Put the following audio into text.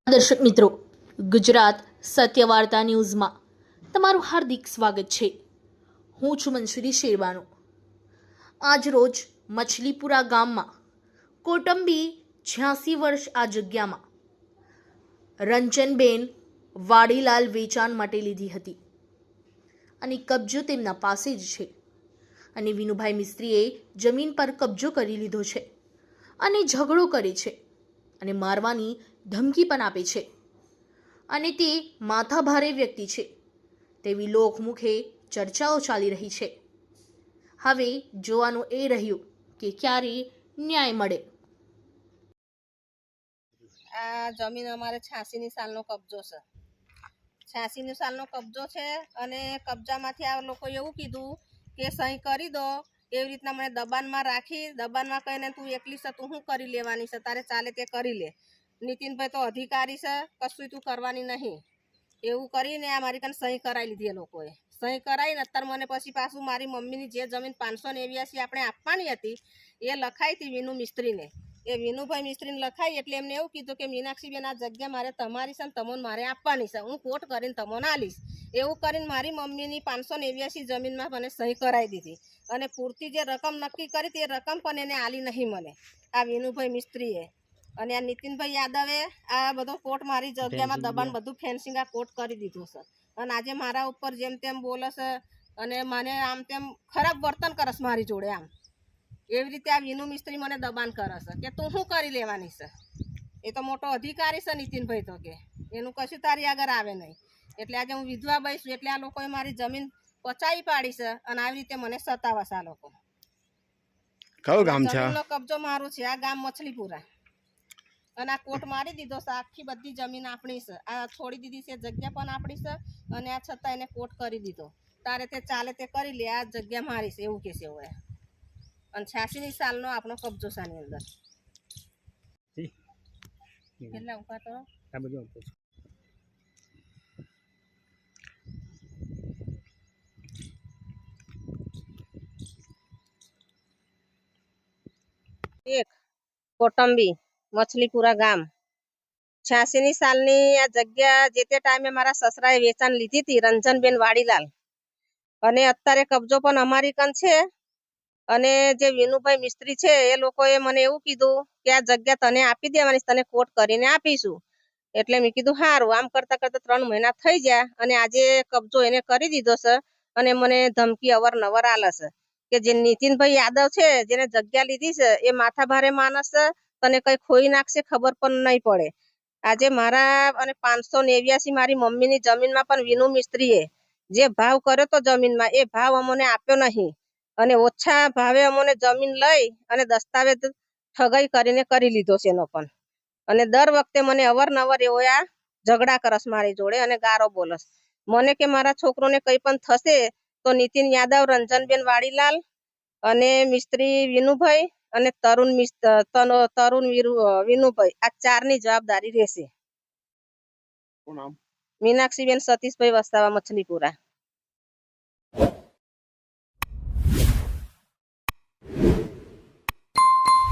દર્શક મિત્રો, ગુજરાત સત્ય વાર્તા ન્યૂઝમાં તમારું હાર્દિક સ્વાગત છે। હું છું મંસૂરી શેરવાનો। આજ રોજ મછલીપુરા ગામમાં કૌટુંબી 86 વર્ષ આ જગ્યામાં રંજનબેન વાડીલાલ વેચાણ માટે લીધી હતી અને કબજો તેમના પાસે જ છે અને વિનુભાઈ મિસ્ત્રીએ જમીન પર કબજો કરી લીધો છે અને ઝઘડો કરે છે અને મારવાની ધમકી પણ આપે છે અને તે માથાભારે વ્યક્તિ છે તેવી લોકમુખે ચર્ચાઓ ચાલી રહી છે। હવે જોવાનું એ રહ્યું કે ક્યારે ન્યાય મળે। આ જમીન અમારે 86 સાલનો કબજો છે। 86 સાલનો કબજો છે અને કબજામાંથી આ લોકો એવું કીધું કે સહી કરી દો। એવી રીતના મને દબાણમાં રાખી, દબાણમાં કહીને તું એકલી છે, તું શું કરી લેવાની છે, તારે ચાલે તે કરી લે। નીતિનભાઈ તો અધિકારી છે, કશું તું કરવાની નહીં એવું કરીને આ મારી કાન સહી કરાવી લીધી એ લોકોએ। સહી કરાવીને અત્યારે મને પછી પાછું મારી મમ્મીની જે જમીન 589 આપણે આપવાની હતી એ લખાઈ હતી વિનુ મિસ્ત્રીને। એ વિનુભાઈ મિસ્ત્રીને લખાઈ એટલે એમને એવું કીધું કે મીનાક્ષીબેન આ જગ્યા મારે તમારી છે ને તમને મારે આપવાની છે, હું કોર્ટ કરીને તમને આલીશ। એવું કરીને મારી મમ્મીની 589 જમીનમાં મને સહી કરાવી દીધી અને પૂરતી જે રકમ નક્કી કરી તે રકમ પણ એને આલી નહીં મને આ વિનુભાઈ મિસ્ત્રીએ। અને આ નીતિનભાઈ યાદવે આ બધો કોર્ટ મારી જગ્યામાં દબાણ બધું ફેન્સિંગ આ કોર્ટ કરી દીધું છે અને આજે મારા ઉપર જેમ તેમ બોલે છે અને મને આમ તેમ ખરાબ વર્તન કરે છે મારી જોડે। આમ એવી રીતે આ વિનુ મિસ્ત્રી મને દબાણ કરે છે કે તું શું કરી લેવાની છે, એ તો મોટો અધિકારી છે નીતિનભાઈ તો કે એનું કશું તારી આગળ આવે નહીં। એટલે આજે હું વિધવા બઈશું એટલે આ લોકોએ મારી જમીન પચાવી પાડી છે અને આવી રીતે મને સતાવે છે આ લોકો। કયું ગામ છે? જમીનનો કબજો મારો છે, આ ગામ મછલીપુરા અને આ કોર્ટ મારી દીધો છે। આખી બધી જમીન આપણી છે, આ છોડી દીધી છે જગ્યા પણ આપણી છે અને આ છતાં એને કોર્ટ કરી દીધો, તારે તે ચાલે તે કરી લે, આ જગ્યા મારી છે એવું કે છે હોય। અને 86 સાલનો આપણો કબજો છે આની અંદર। કેટલા ઉભા તો આ બધું એક કૌટુંબી મછલીપુરા ગામ 86 સાલની આ જગ્યા જે તે ટાઈમે મારા સસરાએ વેચાણ લીધી હતી રંજનબેન વાડીલાલ અને અત્યારે કબજો પણ અમારી કન છે। અને જે વિનુભાઈ મિસ્ત્રી છે એ લોકોએ મને એવું કીધું કે આ જગ્યા તને આપી દેવાની, તને કોર્ટ કરીને આપીશું। એટલે મેં કીધું સારું। આમ કરતા કરતા 3 મહિના થઈ ગયા અને આજે કબજો એને કરી દીધો છે અને મને ધમકી અવારનવાર આલે છે કે જે નીતિનભાઈ યાદવ છે જેને જગ્યા લીધી છે એ માથાભારે માણસ છે, તને કઈ ખોઈ નાખશે ખબર પણ નહીં પડે। આજે મારા અને 589 મારી મમ્મીની જમીનમાં પણ વિનુ મિસ્ત્રીએ જે ભાવ કર્યો તો જમીનમાં એ ભાવ અમને આપ્યો નહીં અને ઓછા ભાવે અમને જમીન લઈ અને દસ્તાવેજ ઠગાઈ કરીને કરી લીધો છે એનો પણ। અને દર વખતે મને અવારનવાર એવો આ ઝઘડા કરસ મારી જોડે અને ગારો બોલસ મને કે મારા છોકરોને કંઈ પણ થશે તો નીતિન યાદવ, રંજનબેન વાડીલાલ અને મિસ્ત્રી વિનુભાઈ અને તરુણ વિનુભાઈ આ 4ની જવાબદારી રહેશે। મીનાક્ષીબેન સતીશભાઈ વસાવા, મછલીપુરા।